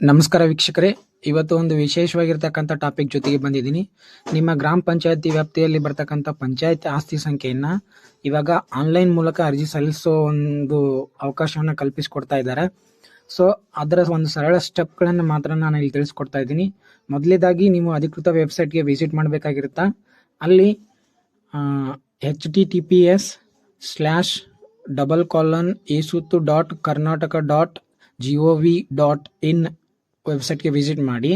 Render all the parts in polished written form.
ನಮಸ್ಕಾರ ವೀಕ್ಷಕರೇ, ಇವತ್ತು ಒಂದು ವಿಶೇಷವಾಗಿರ್ತಕ್ಕಂಥ ಟಾಪಿಕ್ ಜೊತೆಗೆ ಬಂದಿದ್ದೀನಿ. ನಿಮ್ಮ ಗ್ರಾಮ ಪಂಚಾಯತಿ ವ್ಯಾಪ್ತಿಯಲ್ಲಿ ಬರ್ತಕ್ಕಂಥ ಪಂಚಾಯತ್ ಆಸ್ತಿ ಸಂಖ್ಯೆಯನ್ನ ಇವಾಗ ಆನ್ಲೈನ್ ಮೂಲಕ ಅರ್ಜಿ ಸಲ್ಲಿಸೋ ಒಂದು ಅವಕಾಶವನ್ನು ಕಲ್ಪಿಸಿಕೊಡ್ತಾ ಇದ್ದಾರೆ. ಸೊ ಅದರ ಒಂದು ಸರಳ ಸ್ಟೆಪ್ಗಳನ್ನು ಮಾತ್ರ ನಾನು ಇಲ್ಲಿ ತಿಳಿಸ್ಕೊಡ್ತಾ ಇದ್ದೀನಿ. ಮೊದಲೇದಾಗಿ ನೀವು ಅಧಿಕೃತ ವೆಬ್ಸೈಟ್ಗೆ ವಿಸಿಟ್ ಮಾಡಬೇಕಾಗಿರುತ್ತಾ. ಅಲ್ಲಿ https://esutu.karnataka.gov.in ವೆಬ್ಸೈಟ್ಗೆ ವಿಸಿಟ್ ಮಾಡಿ.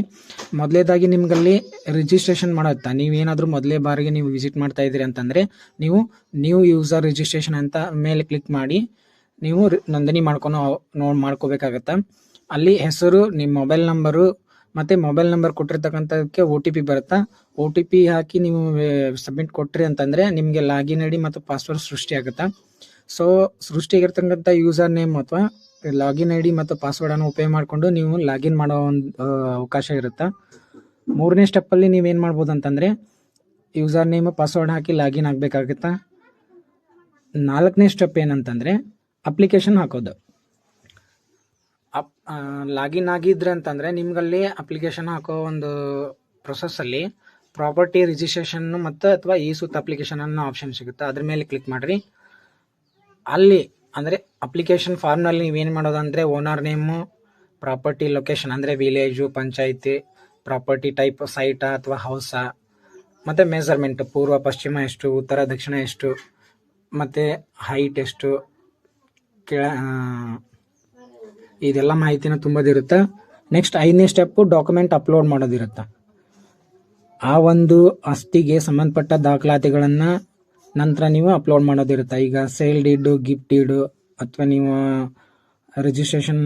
ಮೊದಲೇದಾಗಿ ನಿಮ್ಗಲ್ಲಿ ರಿಜಿಸ್ಟ್ರೇಷನ್ ಮಾಡುತ್ತಾ, ನೀವೇನಾದರೂ ಮೊದಲೇ ಬಾರಿಗೆ ನೀವು ವಿಸಿಟ್ ಮಾಡ್ತಾ ಇದ್ದೀರಿ ಅಂತಂದರೆ ನೀವು ನ್ಯೂ ಯೂಸರ್ ರಿಜಿಸ್ಟ್ರೇಷನ್ ಅಂತ ಮೇಲೆ ಕ್ಲಿಕ್ ಮಾಡಿ ನೀವು ನೋಂದಣಿ ಮಾಡ್ಕೋಬೇಕಾಗತ್ತೆ. ಅಲ್ಲಿ ಹೆಸರು, ನಿಮ್ಮ ಮೊಬೈಲ್ ನಂಬರು ಮತ್ತು ಮೊಬೈಲ್ ನಂಬರ್ ಕೊಟ್ಟಿರ್ತಕ್ಕಂಥದಕ್ಕೆ OTP ಬರುತ್ತಾ. OTP ಹಾಕಿ ನೀವು ಸಬ್ಮಿಟ್ ಕೊಟ್ರಿ ಅಂತಂದರೆ ನಿಮಗೆ ಲಾಗಿನ್ ಐ ಡಿ ಮತ್ತು ಪಾಸ್ವರ್ಡ್ ಸೃಷ್ಟಿಯಾಗುತ್ತೆ. ಸೊ ಸೃಷ್ಟಿಯಾಗಿರ್ತಕ್ಕಂಥ ಯೂಸರ್ ನೇಮ್ ಅಥವಾ ಲಾಗಿನ್ ಐ ಡಿ ಮತ್ತು ಪಾಸ್ವರ್ಡನ್ನು ಉಪಯೋಗ ಮಾಡಿಕೊಂಡು ನೀವು ಲಾಗಿನ್ ಮಾಡೋ ಒಂದು ಅವಕಾಶ ಇರುತ್ತೆ. ಮೂರನೇ ಸ್ಟೆಪ್ಪಲ್ಲಿ ನೀವೇನು ಮಾಡ್ಬೋದು ಅಂತಂದರೆ ಯೂಸರ್ ನೇಮ್ ಪಾಸ್ವರ್ಡ್ ಹಾಕಿ ಲಾಗಿನ್ ಆಗಬೇಕಾಗುತ್ತೆ. ನಾಲ್ಕನೇ ಸ್ಟೆಪ್ ಏನಂತಂದರೆ ಅಪ್ಲಿಕೇಶನ್ ಹಾಕೋದು. ಲಾಗಿನ್ ಆಗಿದ್ರೆ ಅಂತಂದರೆ ನಿಮ್ಗಲ್ಲಿ ಅಪ್ಲಿಕೇಶನ್ ಹಾಕೋ ಒಂದು ಪ್ರೊಸೆಸ್ಸಲ್ಲಿ ಪ್ರಾಪರ್ಟಿ ರಿಜಿಸ್ಟ್ರೇಷನ್ ಮತ್ತು ಅಥವಾ ಇ-ಸುತ್ ಅಪ್ಲಿಕೇಶನ್ ಅನ್ನೋ ಆಪ್ಷನ್ ಸಿಗುತ್ತೆ. ಅದ್ರ ಮೇಲೆ ಕ್ಲಿಕ್ ಮಾಡಿರಿ. ಅಲ್ಲಿ ಅಂದರೆ ಅಪ್ಲಿಕೇಶನ್ ಫಾರ್ಮ್ನಲ್ಲಿ ನೀವೇನು ಮಾಡೋದಂದರೆ ಓನರ್ ನೇಮು, ಪ್ರಾಪರ್ಟಿ ಲೊಕೇಶನ್ ಅಂದರೆ ವಿಲೇಜು, ಪಂಚಾಯಿತಿ, ಪ್ರಾಪರ್ಟಿ ಟೈಪ್ ಸೈಟಾ ಅಥವಾ ಹೌಸಾ, ಮತ್ತು ಮೆಜರ್ಮೆಂಟ್ ಪೂರ್ವ ಪಶ್ಚಿಮ ಎಷ್ಟು, ಉತ್ತರ ದಕ್ಷಿಣ ಎಷ್ಟು, ಮತ್ತು ಹೈಟ್ ಎಷ್ಟು, ಇದೆಲ್ಲ ಮಾಹಿತಿನ ತುಂಬೋದಿರುತ್ತೆ. ನೆಕ್ಸ್ಟ್ 5ನೇ ಸ್ಟೆಪ್ಪು ಡಾಕ್ಯುಮೆಂಟ್ ಅಪ್ಲೋಡ್ ಮಾಡೋದಿರುತ್ತೆ. ಆ ಒಂದು ಆಸ್ತಿಗೆ ಸಂಬಂಧಪಟ್ಟ ದಾಖಲಾತಿಗಳನ್ನು ನಂತರ ನೀವು ಅಪ್ಲೋಡ್ ಮಾಡೋದಿರುತ್ತೆ. ಈಗ ಸೇಲ್ ಡೀಡು, ಗಿಫ್ಟ್ ಡೀಡು, ಅಥವಾ ನೀವು ರಿಜಿಸ್ಟ್ರೇಷನ್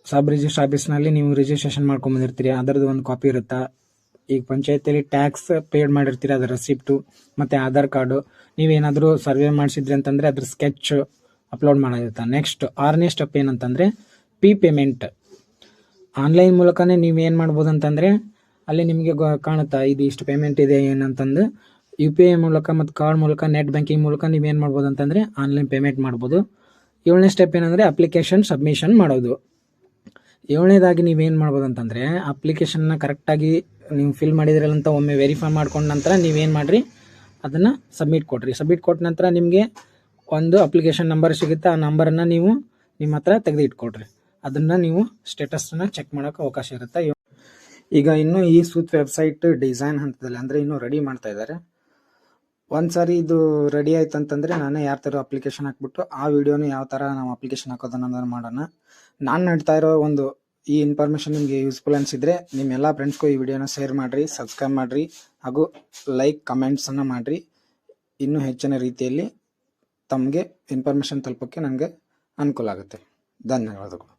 ಸಬ್ ರಿಜಿಸ್ಟ್ರ್ ಆಫೀಸ್ನಲ್ಲಿ ನೀವು ರಿಜಿಸ್ಟ್ರೇಷನ್ ಮಾಡ್ಕೊಂಬಂದಿರ್ತೀರಿ, ಅದರದ್ದು ಒಂದು ಕಾಪಿ ಇರುತ್ತೆ. ಈಗ ಪಂಚಾಯತಿಯಲ್ಲಿ ಟ್ಯಾಕ್ಸ್ ಪೇಡ್ ಮಾಡಿರ್ತೀರಿ, ಅದರ ರೆಸಿಪ್ಟು ಮತ್ತು ಆಧಾರ್ ಕಾರ್ಡು. ನೀವೇನಾದರೂ ಸರ್ವೆ ಮಾಡಿಸಿದ್ರಿ ಅಂತಂದರೆ ಅದ್ರ ಸ್ಕೆಚ್ ಅಪ್ಲೋಡ್ ಮಾಡೋದಿರುತ್ತೆ. ನೆಕ್ಸ್ಟ್ 6ನೇ ಸ್ಟೆಪ್ ಏನಂತಂದರೆ ಪೇಮೆಂಟ್. ಆನ್ಲೈನ್ ಮೂಲಕನೇ ನೀವೇನು ಮಾಡ್ಬೋದು ಅಂತಂದರೆ ಅಲ್ಲಿ ನಿಮಗೆ ಕಾಣುತ್ತಾ ಇದು ಇಷ್ಟು ಪೇಮೆಂಟ್ ಇದೆ ಏನಂತಂದು. UPI ಮೂಲಕ ಮತ್ತು ಕಾರ್ಡ್ ಮೂಲಕ, ನೆಟ್ ಬ್ಯಾಂಕಿಂಗ್ ಮೂಲಕ ನೀವೇನು ಮಾಡ್ಬೋದು ಅಂತಂದರೆ ಆನ್ಲೈನ್ ಪೇಮೆಂಟ್ ಮಾಡ್ಬೋದು. 7ನೇ ಸ್ಟೆಪ್ ಏನಂದರೆ ಅಪ್ಲಿಕೇಶನ್ ಸಬ್ಮಿಷನ್ ಮಾಡೋದು. 7ನೇದಾಗಿ ನೀವೇನು ಮಾಡ್ಬೋದು ಅಂತಂದರೆ ಅಪ್ಲಿಕೇಶನ್ನ ಕರೆಕ್ಟಾಗಿ ನೀವು ಫಿಲ್ ಮಾಡಿದ್ರಲ್ಲ ಅಂತ ಒಮ್ಮೆ ವೆರಿಫೈ ಮಾಡ್ಕೊಂಡ ನಂತರ ನೀವೇನು ಮಾಡಿರಿ ಅದನ್ನು ಸಬ್ಮಿಟ್ ಕೊಡಿರಿ. ಸಬ್ಮಿಟ್ ಕೊಟ್ಟ ನಂತರ ನಿಮಗೆ ಒಂದು ಅಪ್ಲಿಕೇಶನ್ ನಂಬರ್ ಸಿಗುತ್ತೆ. ಆ ನಂಬರನ್ನು ನೀವು ನಿಮ್ಮ ಹತ್ರ ತೆಗೆದು ಇಟ್ಕೊಡ್ರಿ. ಅದನ್ನು ನೀವು ಸ್ಟೇಟಸನ್ನು ಚೆಕ್ ಮಾಡೋಕ್ಕೆ ಅವಕಾಶ ಇರುತ್ತೆ. ಈಗ ಇನ್ನೂ ಇ-ಸುತ್ ವೆಬ್ಸೈಟ್ ಡಿಸೈನ್ ಹಂತದಲ್ಲಿ ಅಂದರೆ ಇನ್ನೂ ರೆಡಿ ಮಾಡ್ತಾ ಇದ್ದಾರೆ. ಒಂದು ಸಾರಿ ಇದು ರೆಡಿ ಆಯ್ತು ಅಂತಂದರೆ ನಾನೇ ಯಾರ ಥರ ಅಪ್ಲಿಕೇಶನ್ ಹಾಕ್ಬಿಟ್ಟು ಆ ವಿಡಿಯೋನು ಯಾವ ಥರ ನಾವು ಅಪ್ಲಿಕೇಶನ್ ಹಾಕೋದನ್ನ ಮಾಡೋಣ. ನಾನು ನಡ್ತಾ ಇರೋ ಒಂದು ಈ ಇನ್ಫಾರ್ಮೇಷನ್ ನಿಮಗೆ ಯೂಸ್ಫುಲ್ ಅನಿಸಿದರೆ ನಿಮ್ಮೆಲ್ಲ ಫ್ರೆಂಡ್ಸ್ಗೂ ಈ ವಿಡಿಯೋನ ಶೇರ್ ಮಾಡಿರಿ, ಸಬ್ಸ್ಕ್ರೈಬ್ ಮಾಡಿರಿ, ಹಾಗೂ ಲೈಕ್ ಕಮೆಂಟ್ಸನ್ನು ಮಾಡಿರಿ. ಇನ್ನೂ ಹೆಚ್ಚಿನ ರೀತಿಯಲ್ಲಿ ತಮಗೆ ಇನ್ಫಾರ್ಮೇಷನ್ ತಲುಪೋಕ್ಕೆ ನನಗೆ ಅನುಕೂಲ ಆಗುತ್ತೆ. ಧನ್ಯವಾದಗಳು.